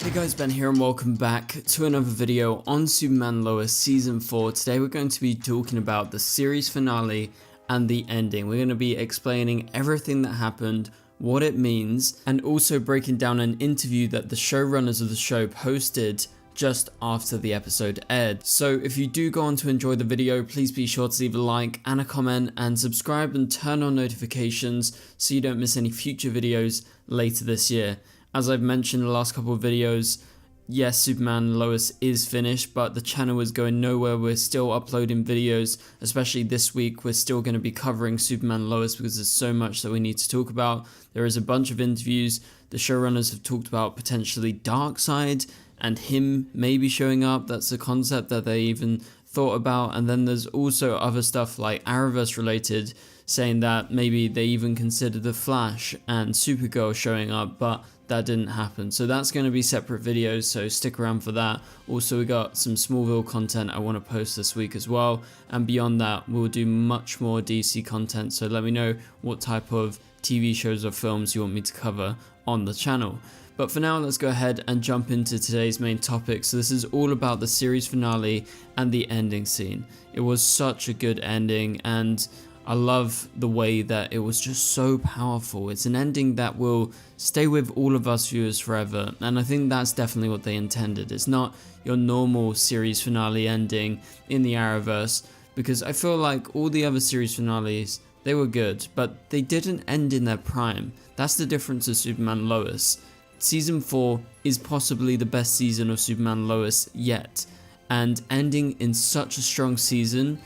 Hey guys, Ben here and welcome back to another video on Superman Lois Season 4. Today we're going to be talking about the series finale and the ending. We're going to be explaining everything that happened, what it means, and also breaking down an interview that the showrunners of the show posted just after the episode aired. So if you do go on to enjoy the video, please be sure to leave a like and a comment and subscribe and turn on notifications so you don't miss any future videos later this year. As I've mentioned in the last couple of videos, yes, Superman Lois is finished, but the channel is going nowhere. We're still uploading videos, especially this week. We're still going to be covering Superman Lois because there's so much that we need to talk about. There is a bunch of interviews. The showrunners have talked about potentially Darkseid and him maybe showing up. That's a concept that they even thought about. And then there's also other stuff like Arrowverse related, saying that maybe they even considered the Flash and Supergirl showing up, but that didn't happen. So that's going to be separate videos, so stick around for that. Also, we got some Smallville content I want to post this week as well, and beyond that we'll do much more DC content, so let me know what type of TV shows or films you want me to cover on the channel. But for now, let's go ahead and jump into today's main topic. So this is all about the series finale and the ending scene. It was such a good ending, and I love the way that it was just so powerful. It's an ending that will stay with all of us viewers forever, and I think that's definitely what they intended. It's not your normal series finale ending in the Arrowverse, because I feel like all the other series finales, they were good, but they didn't end in their prime. That's the difference of Superman Lois. Season 4 is possibly the best season of Superman Lois yet, and ending in such a strong season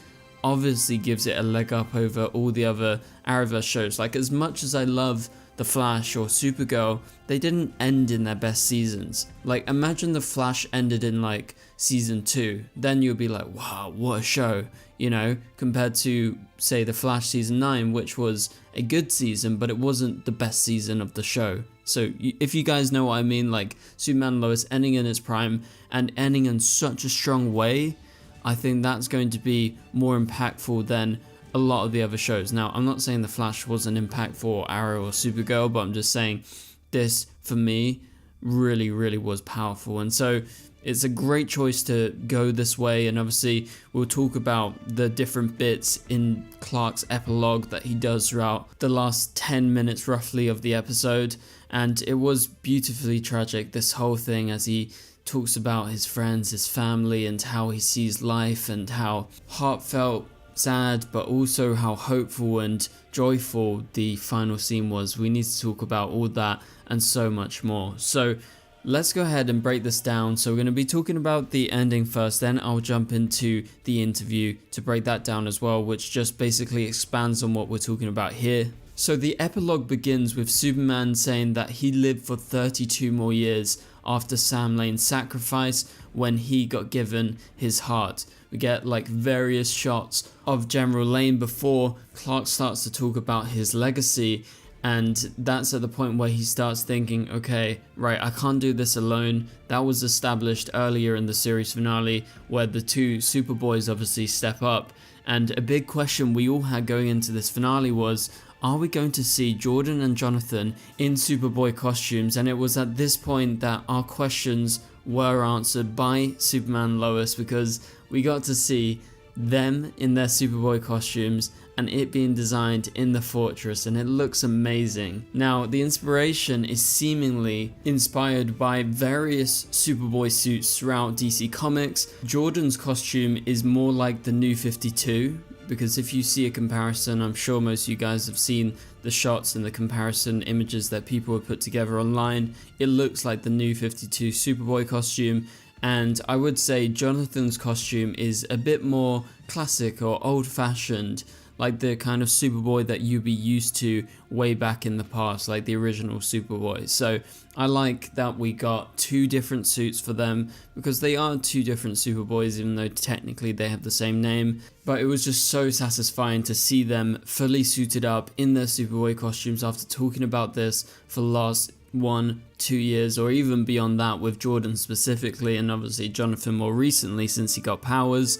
obviously gives it a leg up over all the other Arrowverse shows. Like, as much as I love The Flash or Supergirl, they didn't end in their best seasons. Like, imagine The Flash ended in like season 2, then you'll be like, wow, what a show, you know, compared to say The Flash season 9, which was a good season, but it wasn't the best season of the show. So if you guys know what I mean, like Superman Lois ending in its prime and ending in such a strong way, I think that's going to be more impactful than a lot of the other shows. Now, I'm not saying The Flash wasn't impactful or Arrow or Supergirl, but I'm just saying this, for me, really was powerful. And so it's a great choice to go this way, and obviously we'll talk about the different bits in Clark's epilogue that he does throughout the last 10 minutes roughly of the episode. And it was beautifully tragic, this whole thing, as he talks about his friends, his family, and how he sees life, and how heartfelt, sad, but also how hopeful and joyful the final scene was. We need to talk about all that and so much more. So let's go ahead and break this down. So we're going to be talking about the ending first, then I'll jump into the interview to break that down as well, which just basically expands on what we're talking about here. So the epilogue begins with Superman saying that he lived for 32 more years after Sam Lane's sacrifice, when he got given his heart. We get like various shots of General Lane before Clark starts to talk about his legacy, and that's at the point where he starts thinking, okay, right, I can't do this alone. That was established earlier in the series finale, where the two Superboys obviously step up. And a big question we all had going into this finale was, are we going to see Jordan and Jonathan in Superboy costumes? And it was at this point that our questions were answered by Superman Lois, because we got to see them in their Superboy costumes and it being designed in the fortress, and it looks amazing. Now, the inspiration is seemingly inspired by various Superboy suits throughout DC Comics. Jordan's costume is more like the New 52, because if you see a comparison, I'm sure most of you guys have seen the shots and the comparison images that people have put together online. It looks like the New 52 Superboy costume, and I would say Jonathan's costume is a bit more classic or old-fashioned, like the kind of Superboy that you'd be used to way back in the past, like the original Superboy. So I like that we got two different suits for them, because they are two different Superboys, even though technically they have the same name. But it was just so satisfying to see them fully suited up in their Superboy costumes after talking about this for the last 1-2 years, or even beyond that, with Jordan specifically, and obviously Jonathan more recently since he got powers.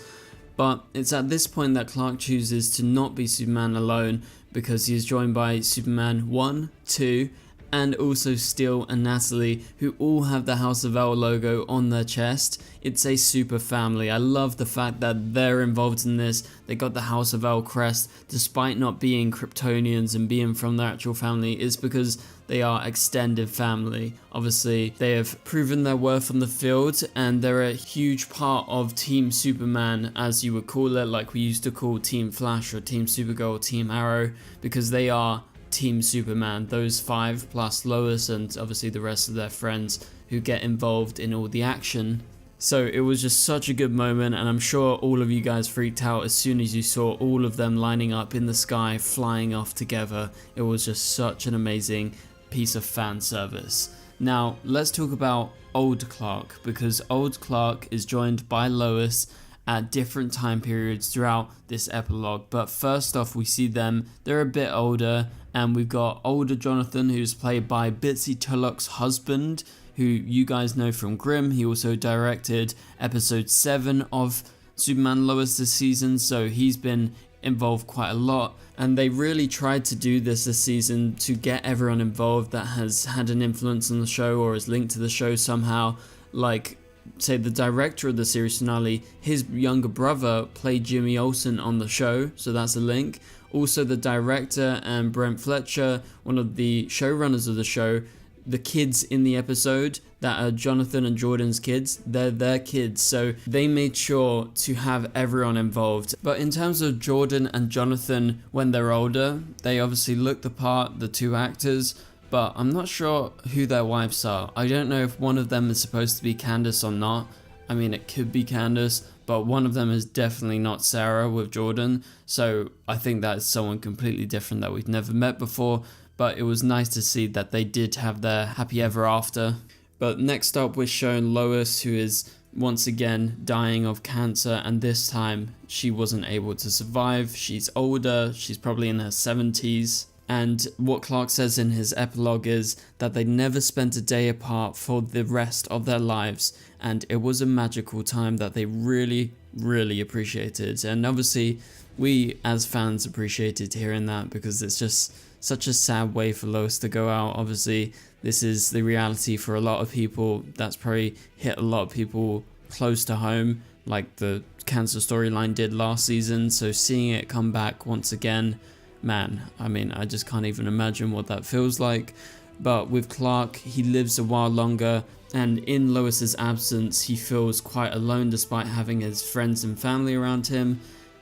But it's at this point that Clark chooses to not be Superman alone, because he is joined by Superman 1, 2, and also Steel and Natalie, who all have the House of L logo on their chest. It's a super family. I love the fact that they're involved in this. They got the House of L crest despite not being Kryptonians and being from their actual family. It's because they are extended family. Obviously, they have proven their worth on the field, and they're a huge part of Team Superman, as you would call it, like we used to call Team Flash or Team Supergirl or Team Arrow, because they are Team Superman, those 5 plus Lois and obviously the rest of their friends who get involved in all the action. So it was just such a good moment, and I'm sure all of you guys freaked out as soon as you saw all of them lining up in the sky, flying off together. It was just such an amazing piece of fan service. Now let's talk about old Clark, because old Clark is joined by Lois at different time periods throughout this epilogue. But first off, we see them, they're a bit older, and we've got older Jonathan, who's played by Bitsy Tulloch's husband, who you guys know from Grimm. He also directed episode 7 of Superman Lois this season, so he's been involved quite a lot, and they really tried to do this season to get everyone involved that has had an influence on the show or is linked to the show somehow. Like, say, the director of the series finale, his younger brother played Jimmy Olsen on the show, so that's a link. Also, the director and Brent Fletcher, one of the showrunners of the show, the kids in the episode that are Jonathan and Jordan's kids, they're their kids, so they made sure to have everyone involved. But in terms of Jordan and Jonathan when they're older, they obviously look the part, the 2 actors, but I'm not sure who their wives are. I don't know if one of them is supposed to be Candace or not. I mean, it could be Candace, but one of them is definitely not Sarah with Jordan, so I think that is someone completely different that we've never met before. But it was nice to see that they did have their happy ever after. But next up, we're shown Lois, who is once again dying of cancer, and this time she wasn't able to survive. She's older, she's probably in her 70s. And what Clark says in his epilogue is that they never spent a day apart for the rest of their lives, and it was a magical time that they really, really appreciated. And obviously, we as fans appreciated hearing that, because it's just such a sad way for Lois to go out. Obviously, this is the reality for a lot of people. That's probably hit a lot of people close to home, like the cancer storyline did last season. So seeing it come back once again, man, I mean, I just can't even imagine what that feels like. But with Clark, he lives a while longer, and in Lois's absence, he feels quite alone despite having his friends and family around him.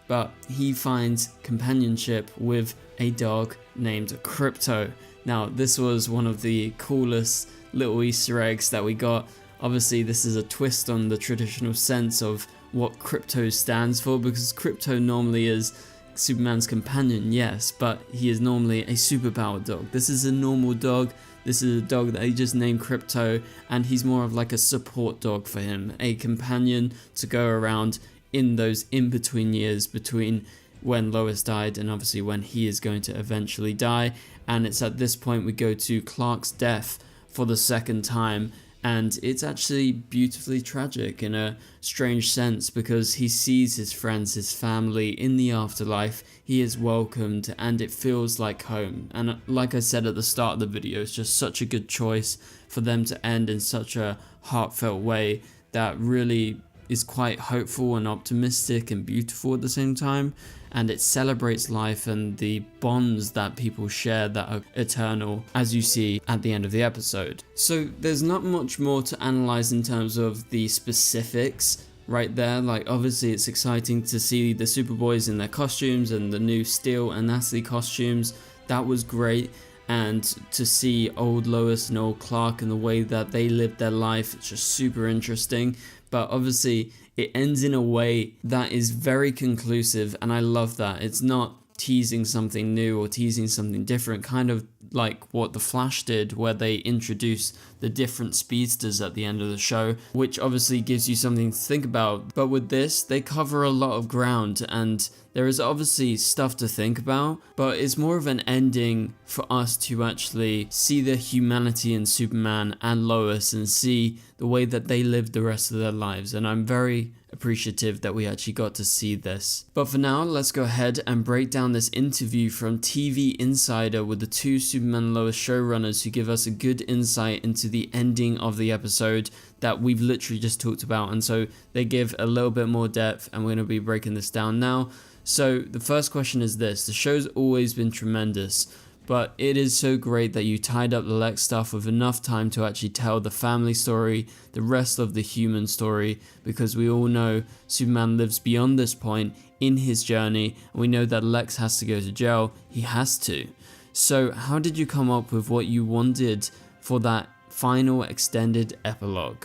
But he finds companionship with a dog named Crypto. Now, this was one of the coolest little Easter eggs that we got. Obviously, this is a twist on the traditional sense of what Crypto stands for, because Crypto normally is Superman's companion, yes, but he is normally a superpowered dog. This is a normal dog. This is a dog that he just named Crypto, and he's more of like a support dog for him, a companion to go around in those in-between years between when Lois died and obviously when he is going to eventually die. And it's at this point we go to Clark's death for the second time, and it's actually beautifully tragic in a strange sense, because he sees his friends, his family in the afterlife. He is welcomed and it feels like home. And like I said at the start of the video, it's just such a good choice for them to end in such a heartfelt way that really is quite hopeful and optimistic and beautiful at the same time, and it celebrates life and the bonds that people share that are eternal, as you see at the end of the episode. So there's not much more to analyze in terms of the specifics right there. Like, obviously it's exciting to see the Superboys in their costumes and the new Steel and Natalie costumes. That was great. And to see old Lois and old Clark and the way that they lived their life, it's just super interesting. But obviously it ends in a way that is very conclusive, and I love that. It's not teasing something new or teasing something different, kind of like what The Flash did, where they introduced the different speedsters at the end of the show, which obviously gives you something to think about. But with this, they cover a lot of ground, and there is obviously stuff to think about, but it's more of an ending for us to actually see the humanity in Superman and Lois and see the way that they lived the rest of their lives. And I'm very appreciative that we actually got to see this. But for now, let's go ahead and break down this interview from TV Insider with the two Superman Lois showrunners who give us a good insight into the ending of the episode that we've literally just talked about, and so they give a little bit more depth, and we're going to be breaking this down now. So the first question is this: the show's always been tremendous, but it is so great that you tied up the Lex stuff with enough time to actually tell the family story, the rest of the human story, because we all know Superman lives beyond this point in his journey, and we know that Lex has to go to jail. He has to. So how did you come up with what you wanted for that final extended epilogue?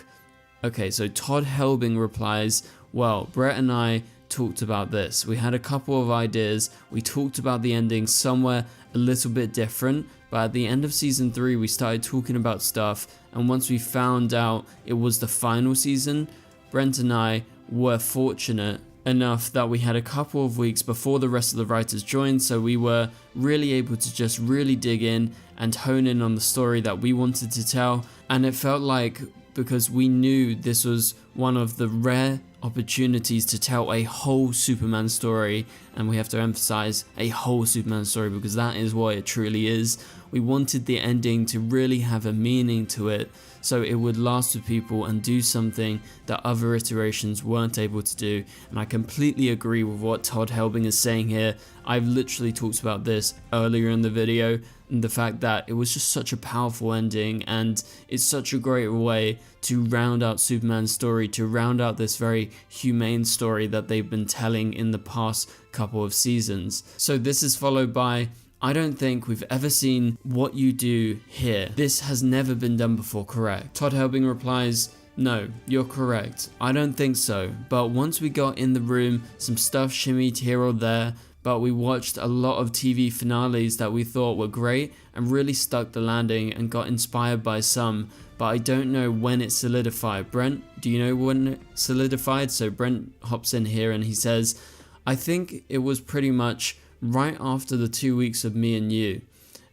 Okay, so Todd Helbing replies, well, Brett and I talked about this. We had a couple of ideas. We talked about the ending somewhere a little bit different, but at the end of season 3 we started talking about stuff, and once we found out it was the final season, Brent and I were fortunate enough that we had a couple of weeks before the rest of the writers joined, so we were really able to just really dig in and hone in on the story that we wanted to tell. And it felt like, because we knew this was one of the rare opportunities to tell a whole Superman story, and we have to emphasize a whole Superman story because that is what it truly is. We wanted the ending to really have a meaning to it, so it would last with people and do something that other iterations weren't able to do. And I completely agree with what Todd Helbing is saying here. I've literally talked about this earlier in the video, and the fact that it was just such a powerful ending, and it's such a great way to round out Superman's story, to round out this very humane story that they've been telling in the past couple of seasons. So this is followed by, I don't think we've ever seen what you do here. This has never been done before, correct? Todd Helbing replies, no, you're correct. I don't think so. But once we got in the room, some stuff shimmied here or there, but we watched a lot of TV finales that we thought were great and really stuck the landing and got inspired by some, but I don't know when it solidified. Brent, do you know when it solidified? So Brent hops in here and he says, I think it was pretty much right after the 2 weeks of Me and You.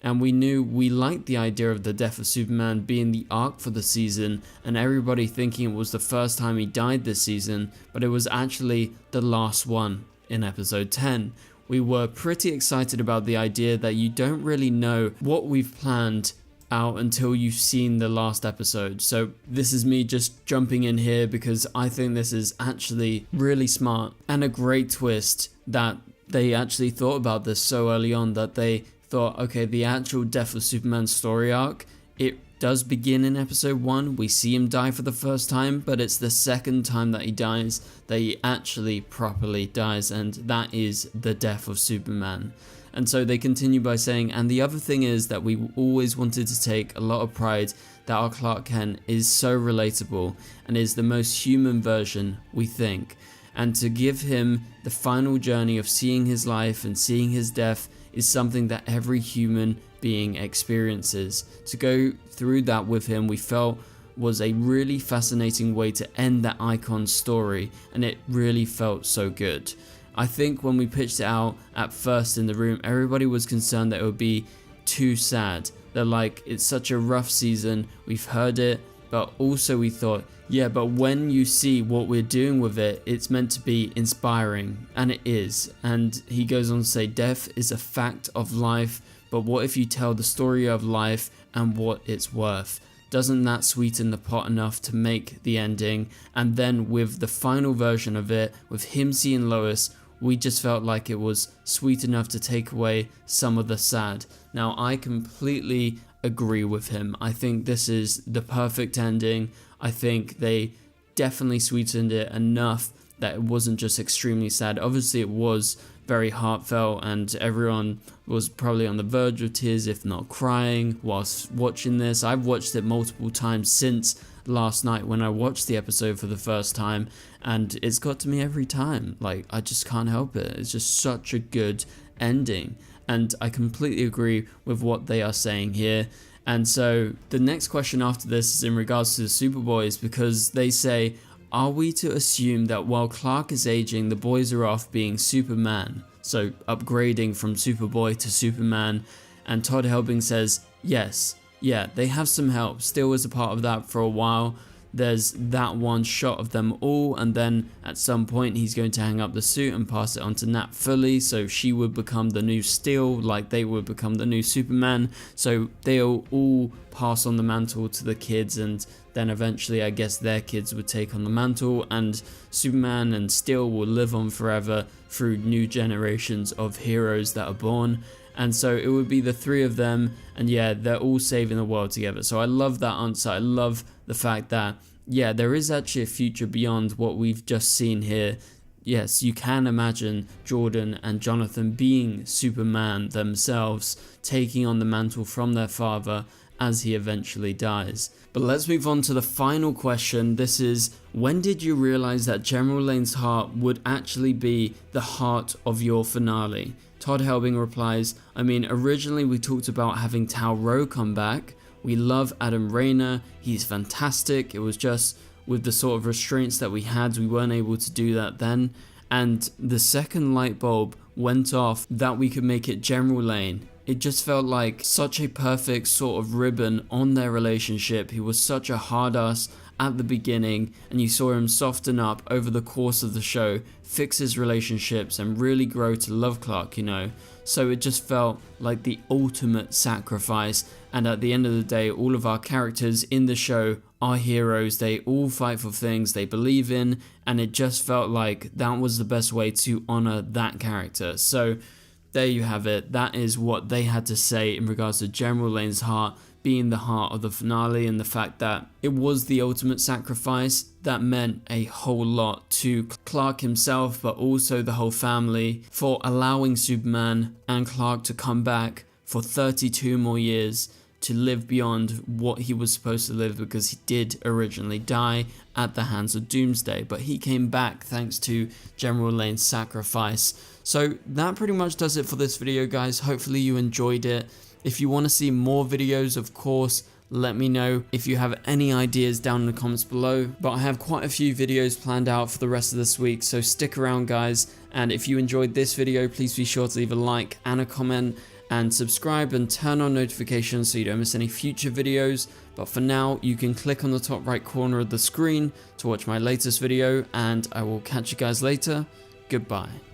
And we knew we liked the idea of the death of Superman being the arc for the season, and everybody thinking it was the first time he died this season, but it was actually the last one in episode 10. We were pretty excited about the idea that you don't really know what we've planned out until you've seen the last episode. So this is me just jumping in here because I think this is actually really smart and a great twist that they actually thought about this so early on, that they thought, okay, the actual death of Superman's story arc, it does begin in episode 1. We see him die for the first time, but it's the second time that he dies that he actually properly dies, and that is the death of Superman. And so they continue by saying, and the other thing is that we always wanted to take a lot of pride that our Clark Kent is so relatable and is the most human version, we think. And to give him the final journey of seeing his life and seeing his death is something that every human being experiences. To go through that with him, we felt was a really fascinating way to end that icon story, and it really felt so good. I think when we pitched it out at first in the room, everybody was concerned that it would be too sad. They're like, it's such a rough season, we've heard it, but also we thought, yeah, but when you see what we're doing with it, it's meant to be inspiring, and it is. And he goes on to say, death is a fact of life, but what if you tell the story of life and what it's worth? Doesn't that sweeten the pot enough to make the ending? And then with the final version of it, with him seeing Lois, we just felt like it was sweet enough to take away some of the sad. Now, I completely agree with him. I think this is the perfect ending. I think they definitely sweetened it enough that it wasn't just extremely sad. Obviously, it was very heartfelt, and everyone was probably on the verge of tears, if not crying, whilst watching this. I've watched it multiple times since last night when I watched the episode for the first time, and it's got to me every time. Like, I just can't help it. It's just such a good ending, and I completely agree with what they are saying here. And so the next question after this is in regards to the Superboys, because they say, are we to assume that while Clark is aging, the boys are off being Superman? So upgrading from Superboy to Superman. And Todd Helbing says, yes, yeah, they have some help. Still was a part of that for a while. there's that one shot of them all, and then at some point he's going to hang up the suit and pass it on to Nat fully, so she would become the new Steel, like they would become the new Superman, so they'll all pass on the mantle to the kids, and then eventually I guess their kids would take on the mantle, and Superman and Steel will live on forever through new generations of heroes that are born. And so it would be the three of them, and yeah, they're all saving the world together. So I love that answer. I love the fact that, yeah, there is actually a future beyond what we've just seen here. Yes, you can imagine Jordan and Jonathan being Superman themselves, taking on the mantle from their father as he eventually dies. But let's move on to the final question. This is, when did you realize that General Lane's heart would actually be the heart of your finale? Todd Helbing replies, I mean, originally we talked about having Tal Rowe come back. We love Adam Rayner. He's fantastic. It was just with the sort of restraints that we had, we weren't able to do that then. And the second light bulb went off that we could make it General Lane. It just felt like such a perfect sort of ribbon on their relationship. He was such a hard ass at the beginning, and you saw him soften up over the course of the show, fix his relationships and really grow to love Clark, you know. So it just felt like the ultimate sacrifice, and at the end of the day, all of our characters in the show are heroes. They all fight for things they believe in, and it just felt like that was the best way to honor that character. So there you have it. That is what they had to say in regards to General Lane's heart being the heart of the finale, and the fact that it was the ultimate sacrifice that meant a whole lot to Clark himself, but also the whole family, for allowing Superman and Clark to come back for 32 more years to live beyond what he was supposed to live, because he did originally die at the hands of Doomsday, but he came back thanks to General Lane's sacrifice. So that pretty much does it for this video, guys. Hopefully you enjoyed it. If you want to see more videos, of course, let me know. If you have any ideas down in the comments below, but I have quite a few videos planned out for the rest of this week, so stick around, guys. And if you enjoyed this video, please be sure to leave a like and a comment, and subscribe and turn on notifications so you don't miss any future videos. But for now, you can click on the top right corner of the screen to watch my latest video, and I will catch you guys later. Goodbye.